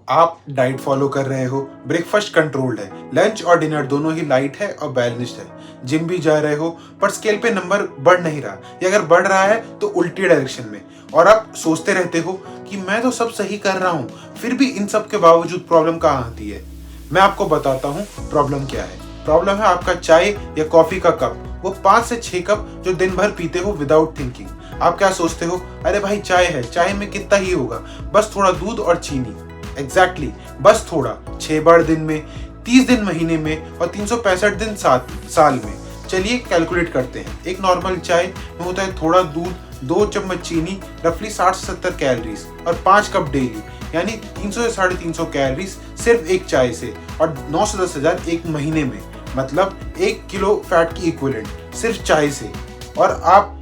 आप diet follow कर रहे हो, ब्रेकफास्ट कंट्रोल्ड है, लंच और डिनर दोनों ही लाइट है और बैलेंस्ड है, जिम भी जा रहे हो पर स्केल पे नंबर बढ़ नहीं रहा या अगर बढ़ रहा है तो उल्टी डायरेक्शन में, और आप सोचते रहते हो कि मैं तो सब सही कर रहा हूँ, फिर भी इन सब के बावजूद प्रॉब्लम कहाँ आती है। मैं आपको बताता हूँ प्रॉब्लम क्या है। प्रॉब्लम है आपका चाय या कॉफी का कप, वो 5 से 6 कप जो दिन भर पीते हो विदाउट थिंकिंग। आप क्या सोचते हो, अरे भाई चाय है, चाय में कितना ही होगा, बस थोड़ा दूध और चीनी। एग्जैक्टली बस थोड़ा। 6 बार दिन में, 30 दिन महीने में और 365 दिन साल में। चलिए कैलकुलेट करते हैं। एक नॉर्मल चाय में होता है थोड़ा दूध, 2 चम्मच चीनी, रफली 60 से 70 कैलोरीज और 5 कप डेली, यानी 300 से 350 कैलोरीज सिर्फ एक चाय से, और 9 से 10 हजार एक महीने में, मतलब 1 किलो फैट की इक्विवेलेंट सिर्फ चाय से। और आप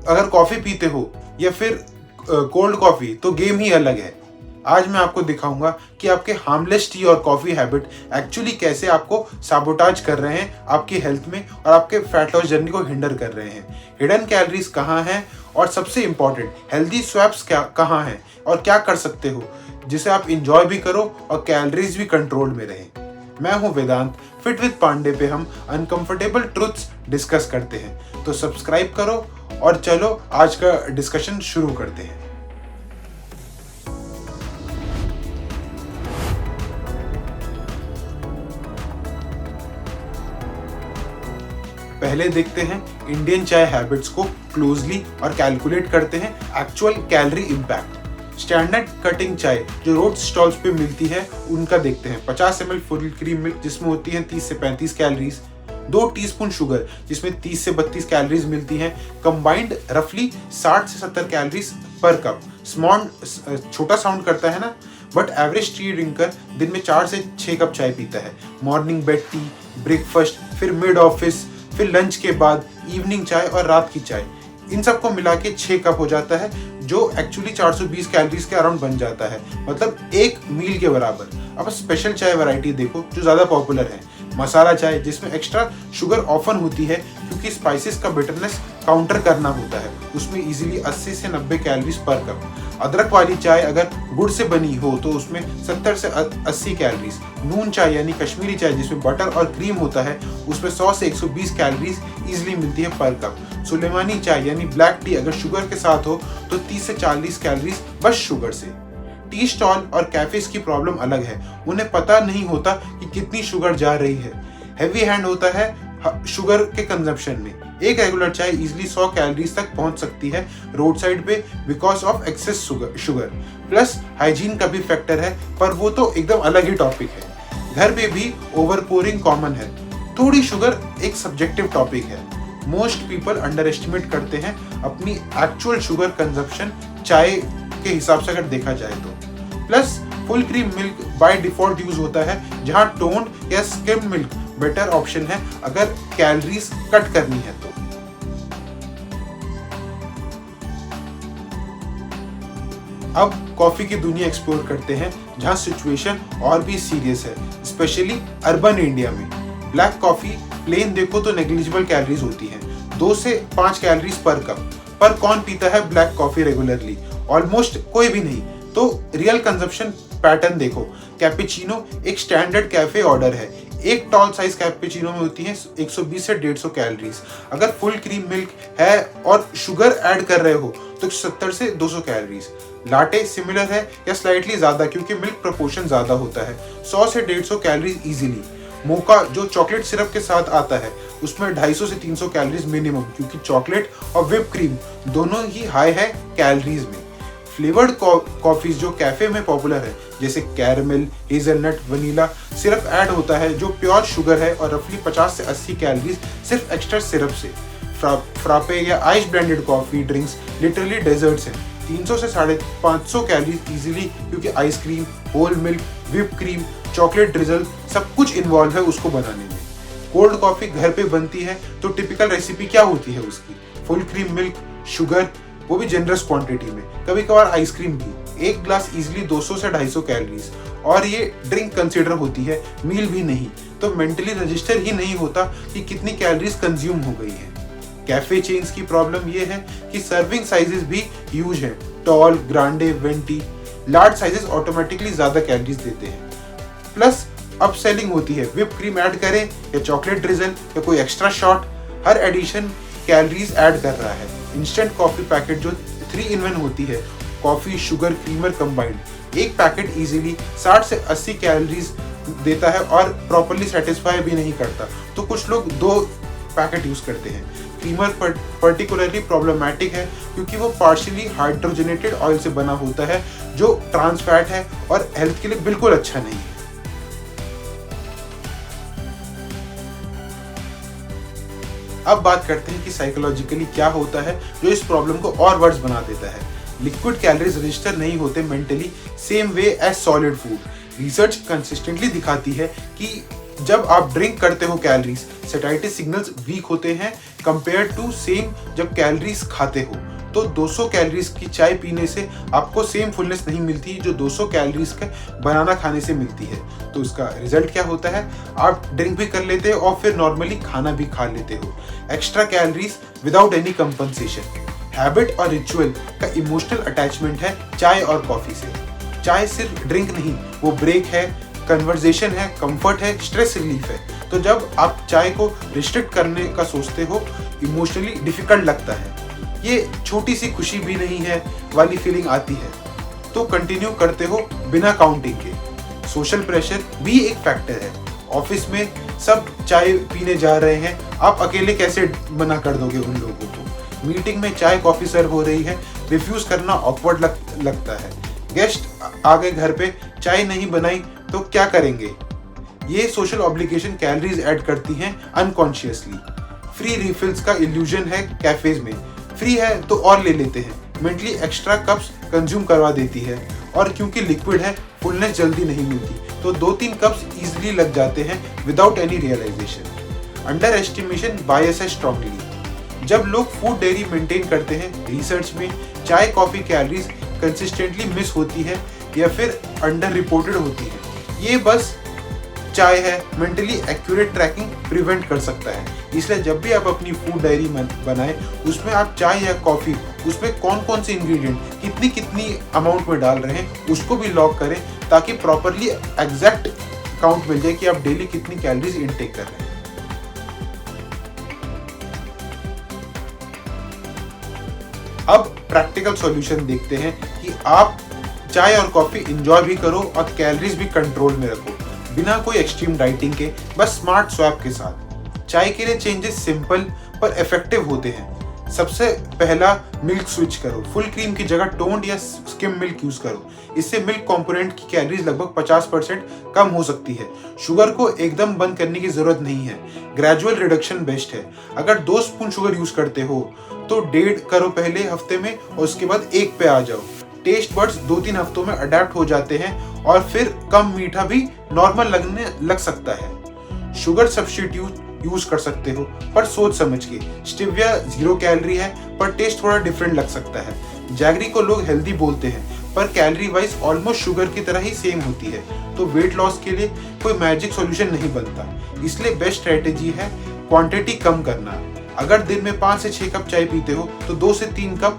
अगर कॉफी पीते हो या फिर कोल्ड कॉफी तो गेम ही अलग है। आज मैं आपको दिखाऊंगा कि आपके हार्मलेस टी और कॉफी हैबिट एक्चुअली कैसे आपको साबोटाज कर रहे हैं आपकी हेल्थ में और आपके फैट लॉस जर्नी को हिंडर कर रहे हैं। हिडन कैलोरीज कहाँ हैं और सबसे इंपॉर्टेंट हेल्दी स्वैप्स कहाँ हैं और क्या कर सकते हो जिसे आप इंजॉय भी करो और कैलोरीज भी कंट्रोल में रहें। मैं हूं वेदांत, फिट विद पांडे पे हम अनकंफर्टेबल ट्रुथ्स डिस्कस करते हैं। तो सब्सक्राइब करो और चलो आज का डिस्कशन शुरू करते हैं। पहले देखते हैं इंडियन चाय हैबिट्स को क्लोजली और कैलकुलेट करते हैं actual calorie impact. Standard cutting चाय जो रोड स्टॉल्स पे मिलती है उनका देखते हैं। 50 ml फुल क्रीम मिल्क जिसमें होती है 30 से 35 कैलोरीज, 2 टीस्पून शुगर जिसमें 30 से 32 कैलोरीज मिलती हैं, कंबाइंड रफली 60 से 70 कैलोरीज पर कप। छोटा साउंड करता है ना, बट एवरेज टी ड्रिंकर दिन में 4 से 6 कप चाय पीता है। मॉर्निंग बेड टी, ब्रेकफास्ट, फिर मिड ऑफिस, फिर लंच के बाद इवनिंग चाय और रात की चाय, इन सबको मिला के 6 कप हो जाता है, जो एक्चुअली 420 कैलोरीज के अराउंड बन जाता है, मतलब एक मील के बराबर। अब स्पेशल चाय वैरायटी देखो जो ज़्यादा पॉपुलर है। मसाला चाय जिसमें एक्स्ट्रा शुगर ऑफन होती है क्योंकि स्पाइसेस का बिटरनेस काउंटर करना होता है, उसमें इजीली 80 से 90 कैलोरीज पर कप। अदरक वाली चाय अगर गुड़ से बनी हो तो उसमें 70 से 80 कैलोरीज। नून चाय यानी कश्मीरी चाय जिसमें बटर और क्रीम होता है, उसमें 100 से 120 कैलोरीज इजीली मिलती है पर कप। सुलेमानी चाय यानी ब्लैक टी अगर शुगर के साथ हो तो 30 से 40 कैलोरीज बस शुगर से। टी स्टॉल और कैफेज की प्रॉब्लम अलग है, उन्हें पता नहीं होता कि कितनी शुगर जा रही है। हैवी हैंड होता है शुगर के कंजप्शन में। एक रेगुलर चाय इजीली 100 कैलोरीज तक पहुंच सकती है रोड साइड पे because of excess sugar. Plus hygiene का भी फैक्टर है, पर वो तो एकदम अलग ही टॉपिक है। घर पे भी ओवर पोरिंग कॉमन है। थोड़ी शुगर एक सब्जेक्टिव टॉपिक है। मोस्ट पीपल अंडर एस्टिमेट करते हैं अपनी एक्चुअल शुगर कंजप्शन चाय के हिसाब से अगर देखा जाए तो। Plus full cream milk by default use होता है, जहां टोन्ड या स्किम्ड मिल्क बेटर ऑप्शन है अगर कैलोरीज कट करनी है तो। अब कॉफी की दुनिया एक्सप्लोर करते हैं जहां सिचुएशन और भी सीरियस है, स्पेशली अर्बन इंडिया में। ब्लैक कॉफी प्लेन देखो तो नेग्लिजिबल कैलोरीज होती हैं, 2 से 5 कैलोरीज पर कप। पर कौन पीता है ब्लैक कॉफी रेगुलरली? ऑलमोस्ट कोई भी नहीं। तो रियल कंजप्शन पैटर्न देखो। कैपेचिनो एक स्टैंडर्ड कैफे ऑर्डर है। एक टॉल साइज कैपेचिनो में होती है 120 से 150 कैलोरीज। अगर फुल क्रीम मिल्क है और शुगर ऐड कर रहे हो तो 70 से 200 कैलोरीज। लाटे सिमिलर है या स्लाइटली ज्यादा क्योंकि मिल्क प्रोपोर्शन ज्यादा होता है, 100 से 150 कैलोरीज इजीली। मोका जो चॉकलेट सिरप के साथ आता है उसमें 250 से 300 कैलोरीज मिनिमम, क्योंकि चॉकलेट और व्हिप क्रीम दोनों ही हाई है कैलोरीज में। फ्लेवर्ड कॉफीज जो कैफे में पॉपुलर है जैसे caramel, hazelnut, vanilla, syrup add होता है जो प्योर शुगर है और रफली 50 से 80 कैलोरीज सिर्फ एक्स्ट्रा सिरप से। फ्रापे या ice blended coffee drinks literally desserts हैं, 300 से 550 कैलोरीज इजीली, क्योंकि ice cream, whole milk, whip cream, chocolate drizzle सब कुछ इन्वॉल्व है उसको बनाने में। कोल्ड कॉफी घर पे बनती है तो टिपिकल रेसिपी क्या होती है उसकी? फुल क्रीम मिल्क, शुगर, वो भी जनरस क्वांटिटी में, कभी कभार आइसक्रीम भी। एक ग्लास इजीली 200 से 250 कैलोरीज, और ये ड्रिंक कंसीडर होती है, मील भी नहीं। तो मेंटली रजिस्टर ही नहीं होता कि कितनी कैलोरीज कंज्यूम हो गई है। कैफे चेन्स की प्रॉब्लम ये है कि सर्विंग साइजेस भी ह्यूज हैं, tall, grande, venti. Large sizes automatically ज्यादा कैलोरीज देते हैं। प्लस अप सेलिंग होती है, व्हिप क्रीम ऐड करें या चॉकलेट ड्रिजल या कोई एक्स्ट्रा शॉट, हर एडिशन कैलोरीज ऐड कर रहा है। इंस्टेंट कॉफी पैकेट जो 3 in 1 होती है, कॉफी शुगर क्रीमर कंबाइंड, एक पैकेट इजीली 60 से 80 कैलोरीज देता है और प्रॉपर्ली सेटिस्फाई भी नहीं करता, तो कुछ लोग 2 पैकेट यूज करते हैं। क्रीमर पर्टिकुलरली प्रॉब्लमेटिक है क्योंकि वो पार्शियली हाइड्रोजनेटेड ऑयल से बना होता है जो ट्रांस फैट है और हेल्थ के लिए बिल्कुल अच्छा नहीं है। अब बात करते हैं कि साइकोलॉजिकली क्या होता है जो इस प्रॉब्लम को और वर्स बना देता है। लिक्विड कैलोरीज रजिस्टर नहीं होते mentally same way as solid food. Research consistently दिखाती है कि जब आप ड्रिंक करते हो कैलोरीज, सैटिस्फाइड सिग्नल्स वीक होते हैं कंपेयर टू सेम जब कैलोरीज खाते हो। तो 200 कैलोरीज की चाय पीने से आपको सेम फुलनेस नहीं मिलती जो 200 कैलोरीज का बनाना खाने से मिलती है। तो इसका रिजल्ट क्या होता है, आप ड्रिंक भी कर लेते हो और फिर नॉर्मली खाना भी खा लेते हो। Extra calories without any compensation. Habit और रिचुअल का इमोशनल अटैचमेंट है चाय और कॉफी से। चाय सिर्फ ड्रिंक नहीं, वो ब्रेक है, कन्वर्सेशन है, कंफर्ट है, स्ट्रेस रिलीफ है। तो जब आप चाय को रिस्ट्रिक्ट करने का सोचते हो, इमोशनली डिफिकल्ट लगता है, ये छोटी सी खुशी भी नहीं है वाली फीलिंग आती है, तो कंटिन्यू करते हो बिना काउंटिंग के। सोशल प्रेशर भी एक फैक्टर है। ऑफिस में सब चाय पीने जा रहे हैं, आप अकेले कैसे मना कर दोगे उन लोगों को। मीटिंग में चाय कॉफी सर्व हो रही है, रिफ्यूज करना ऑकवर्ड लगता है। गेस्ट आ गए घर पे, चाय नहीं बनाई तो क्या करेंगे। ये सोशल ऑब्लिगेशन कैलोरीज ऐड करती हैं अनकॉन्शियसली। फ्री रिफिल्स का इल्यूजन है कैफेज में, फ्री है तो और ले लेते हैं, मेंटली एक्स्ट्रा कप्स कंज्यूम करवा देती है। और क्योंकि लिक्विड है, फुलनेस जल्दी नहीं मिलती, तो 2-3 कप्स इजीली लग जाते हैं without any realization. Underestimation bias है स्ट्रांगली। जब लोग फूड डायरी मेंटेन करते हैं, रिसर्च में चाय कॉफी कैलोरीज कंसिस्टेंटली मिस होती है या फिर अंडर रिपोर्टेड होती है। ये बस चाय है, मेंटली एक्यूरेट ट्रैकिंग प्रिवेंट कर सकता है। इसलिए जब भी आप अपनी फूड डायरी बनाएं, उसमें आप चाय या कॉफी, उसमें कौन कौन से इंग्रेडिएंट कितनी अमाउंट में डाल रहे हैं उसको भी लॉग करें, ताकि प्रॉपरली एग्जैक्ट काउंट मिल जाए कि आप डेली कितनी कैलोरीज इनटेक कर रहे हैं। अब प्रैक्टिकल सॉल्यूशन देखते हैं कि आप चाय और कॉफी एंजॉय भी करो और कैलोरीज भी कंट्रोल में रखो, बिना कोई एक्सट्रीम डाइटिंग के, बस स्मार्ट स्वैप के साथ। चाय के लिए चेंजेस सिंपल पर इफेक्टिव होते हैं। सबसे पहला, मिल्क स्विच करो। फुल क्रीम की जगह टोन्ड या स्किम मिल्क यूज करो। इससे मिल्क कंपोनेंट की कैलोरीज लगभग 50% कम हो सकती है। शुगर को एकदम बंद करने की जरूरत नहीं है, ग्रेजुअल रिडक्शन बेस्ट है। अगर 2 स्पून शुगर यूज करते हो तो 1.5 करो पहले हफ्ते में और उसके बाद 1 पे आ जाओ। टेस्ट बड्स 2-3 हफ्तों में अडेप्ट हो जाते हैं और फिर कम मीठा भी नॉर्मल लगने लग सकता है। शुगर सब्स्टिट्यूट यूज कर सकते हो पर सोच समझ के। स्टिविया 0 कैलोरी है पर टेस्ट थोड़ा डिफरेंट लग सकता है। जैगरी को लोग हेल्दी बोलते हैं पर कैलोरी वाइज ऑलमोस्ट शुगर की तरह ही सेम होती है, तो वेट लॉस के लिए कोई मैजिक सॉल्यूशन नहीं बनता। इसलिए बेस्ट स्ट्रेटेजी है क्वांटिटी कम करना। अगर दिन में 5 से 6 कप चाय पीते हो तो 2 से 3 कप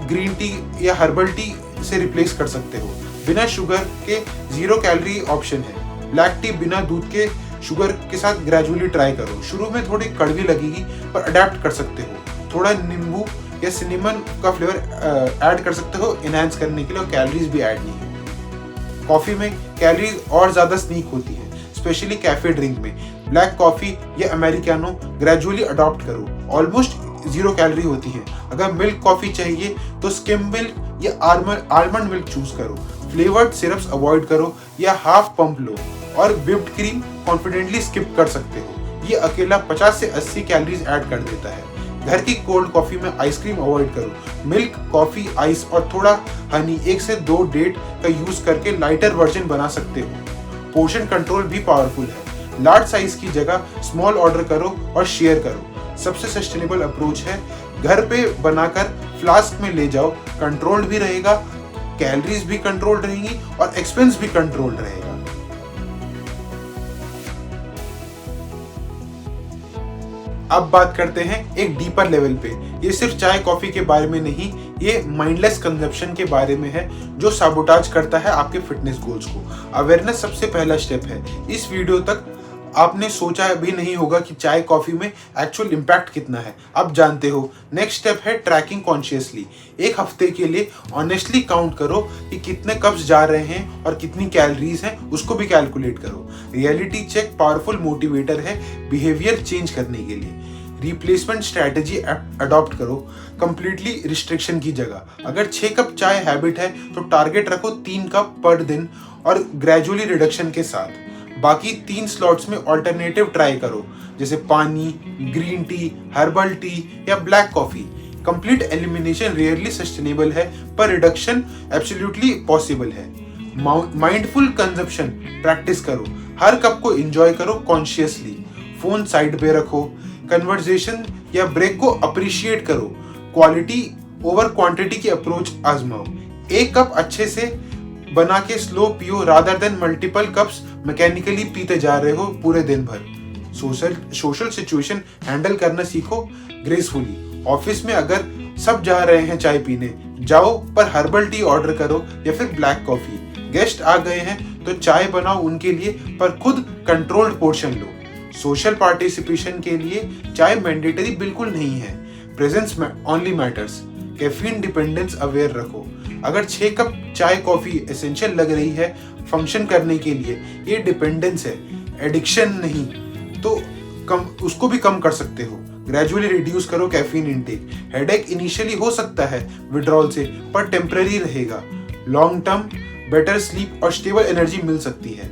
ग्रीन टी या हर्बल टी से रिप्लेस कर सकते हो। बिना शुगर के 0 कैलोरी ऑप्शन है। ब्लैक टी बिना दूध के शुगर के साथ ग्रेजुअली ट्राई करो। शुरू में थोड़ी कड़वी लगेगी पर अडेप्ट कर सकते हो। थोड़ा नींबू या सिनेमन का फ्लेवर ऐड कर सकते हो एनहांस करने के लिए, और कैलोरीज भी ऐड नहीं है। कॉफी में कैलोरीज और ज्यादा स्नीक होती है, स्पेशली कैफे ड्रिंक में। ब्लैक कॉफी या अमेरिकानो ग्रेजुअली अडॉप्ट करो, ऑलमोस्ट 0 कैलोरी होती है। अगर मिल्क कॉफी चाहिए तो स्किम मिल्क या आलमंड मिल्क चूज करो। फ्लेवर्ड सिरप्स अवॉइड करो या हाफ पंप लो, और व्हिप्ड क्रीम कॉन्फिडेंटली स्किप कर सकते हो। ये अकेला 50 से 80 कैलोरीज ऐड कर देता है। घर की कोल्ड कॉफी में आइसक्रीम अवॉइड करो। मिल्क, कॉफी, आइस और थोड़ा हनी, 1 से 2 डेट का यूज करके लाइटर वर्जन बना सकते हो। पोर्शन कंट्रोल भी पावरफुल है। लार्ज साइज की जगह स्मॉल ऑर्डर करो और शेयर करो। सबसे सस्टेनेबल अप्रोच है घर पे बनाकर फ्लास्क में ले जाओ। कंट्रोल्ड भी रहेगा, कैलोरीज भी कंट्रोल रहेंगी और एक्सपेंस भी कंट्रोल रहेगा। अब बात करते हैं एक डीपर लेवल पे। ये सिर्फ चाय कॉफी के बारे में नहीं, ये माइंडलेस कंजप्शन के बारे में है जो साबोटाज करता है आपके फिटनेस गोल्स को। अवेयरनेस सबसे पहला स्टेप है। इस वीडियो तक आपने सोचा भी नहीं होगा कि चाय कॉफी में एक्चुअल इम्पैक्ट कितना है, आप जानते हो। नेक्स्ट स्टेप है ट्रैकिंग कॉन्शियसली। एक हफ्ते के लिए ऑनेस्टली काउंट करो कि कितने कप्स जा रहे हैं और कितनी कैलोरीज हैं, उसको भी कैलकुलेट करो। रियलिटी चेक पावरफुल मोटिवेटर है बिहेवियर चेंज करने के लिए। रिप्लेसमेंट स्ट्रैटेजी अडॉप्ट करो कंप्लीटली रिस्ट्रिक्शन की जगह। अगर 6 कप चाय हैबिट है तो टारगेट रखो 3 कप पर दिन और ग्रेजुअली रिडक्शन के साथ। बाकी 3 स्लॉट्स में ऑल्टरनेटिव ट्राई करो, जैसे पानी, ग्रीन टी, हर्बल टी या black coffee. Complete elimination rarely sustainable है पर रिडक्शन एब्सोल्युटली पॉसिबल है। माइंडफुल कंजप्शन प्रैक्टिस करो, हर कप को एंजॉय करो कॉन्शियसली। फोन साइड पे रखो, कन्वर्सेशन या ब्रेक को अप्रिशिएट करो। क्वालिटी ओवर क्वांटिटी की अप्रोच आजमाओ। एक कप अच्छे से बना के स्लो पियो rather than multiple cups mechanically पीते जा रहे हो पूरे दिन भर। सोशल सिचुएशन हैंडल करना सीखो ग्रेसफुली। ऑफिस में अगर सब जा रहे हैं चाय पीने, जाओ पर हर्बल टी ऑर्डर करो या फिर ब्लैक कॉफी। गेस्ट आ गए हैं तो चाय बनाओ उनके लिए पर खुद कंट्रोल्ड पोर्शन लो। सोशल पार्टिसिपेशन के लिए चाय मैंडेटरी बिल्कुल नहीं है, presence only matters. Caffeine dependence aware रखो। अगर 6 कप चाय कॉफी एसेंशियल लग रही है फंक्शन करने के लिए, ये डिपेंडेंस है, एडिक्शन नहीं, तो उसको भी कम कर सकते हो। ग्रेजुअली रिड्यूस करो कैफीन इनटेक। हेडेक इनिशियली हो सकता है विड्रॉल से पर टेम्पररी रहेगा। लॉन्ग टर्म बेटर स्लीप और स्टेबल एनर्जी मिल सकती है।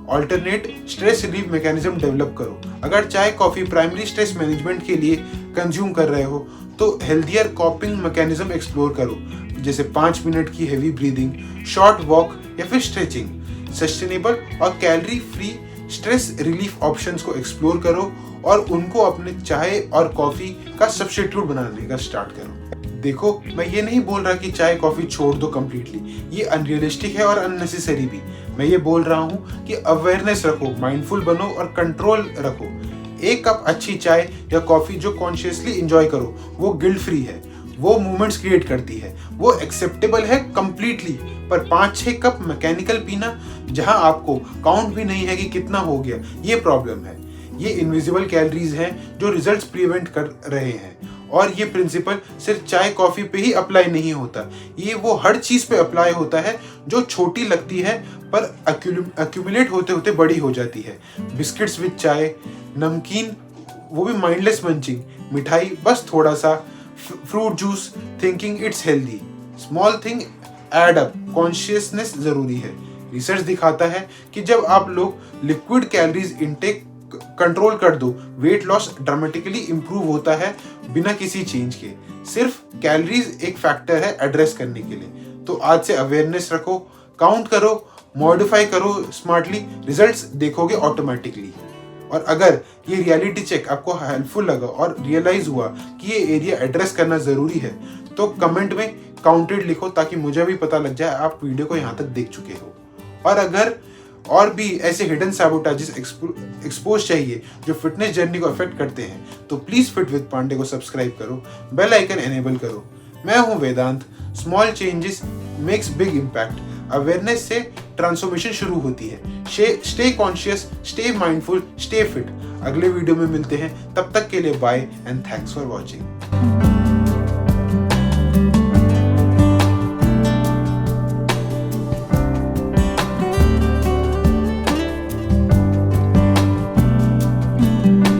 Alternate stress relief mechanism develop करो। अगर चाय कॉफी प्राइमरी स्ट्रेस मैनेजमेंट के लिए कंज्यूम कर रहे हो तो हेल्थियर कॉपिंग मैकेनिज्म एक्सप्लोर करो, जैसे 5 मिनट की हेवी ब्रीदिंग, शॉर्ट वॉक या फिर स्ट्रेचिंग। सस्टेनेबल और calorie free stress relief options को एक्सप्लोर करो और उनको अपने चाय और कॉफी का सब्स्टिट्यूट बनाने का स्टार्ट करो। देखो, मैं ये नहीं बोल रहा कि चाय कॉफी छोड़ दो कंप्लीटली, ये अनरियलिस्टिक है और अननेसेसरी भी। मैं ये बोल रहा हूँ कि अवेयरनेस रखो, माइंडफुल बनो और कंट्रोल रखो। एक कप अच्छी चाय या कॉफी जो कॉन्शियसली एंजॉय करो, वो गिल्ट फ्री है, वो मूवमेंट्स क्रिएट करती है, वो एक्सेप्टेबल है कंप्लीटली। पर 5-6 कप मैकेनिकल पीना जहां आपको काउंट भी नहीं है कि कितना हो गया, ये प्रॉब्लम है। ये इनविजिबल कैलोरीज हैं जो रिजल्ट्स प्रिवेंट कर रहे हैं। और ये प्रिंसिपल सिर्फ चाय कॉफी पे ही अप्लाई नहीं होता, ये वो हर चीज पे अप्लाई होता है जो छोटी लगती है पर अक्यूमुलेट होते होते बड़ी हो जाती है। बिस्किट्स विद चाय, नमकीन वो भी माइंडलेस मंचिंग, मिठाई बस थोड़ा सा, fruit juice thinking it's healthy, small thing add up, consciousness जरूरी है। रिसर्च दिखाता है कि जब आप लोग लिक्विड कैलोरीज इनटेक कंट्रोल कर दो, वेट लॉस ड्रामेटिकली इंप्रूव होता है बिना किसी चेंज के। सिर्फ कैलोरीज एक फैक्टर है एड्रेस करने के लिए। तो आज से अवेयरनेस रखो, काउंट करो, मॉडिफाई करो स्मार्टली, रिजल्ट्स देखोगे ऑटोमेटिकली। और अगर ये रियलिटी चेक आपको हेल्पफुल लगा और रियलाइज हुआ कि ये एरिया एड्रेस करना जरूरी है, तो कमेंट में काउंटेड लिखो ताकि मुझे भी पता लग जाए आप वीडियो को यहाँ तक देख चुके हो। और अगर और भी ऐसे हिडन सैबोटाजेस एक्सपोज चाहिए जो फिटनेस जर्नी को अफेक्ट करते हैं, तो प्लीज फिट विद पांडे को सब्सक्राइब करो, बेल आइकन एनेबल करो। मैं हूं Vedant. Small changes makes big impact. Awareness से ट्रांसफॉर्मेशन शुरू होती है। Stay conscious, stay mindful, stay fit. अगले वीडियो में मिलते हैं, तब तक के लिए bye and thanks for watching.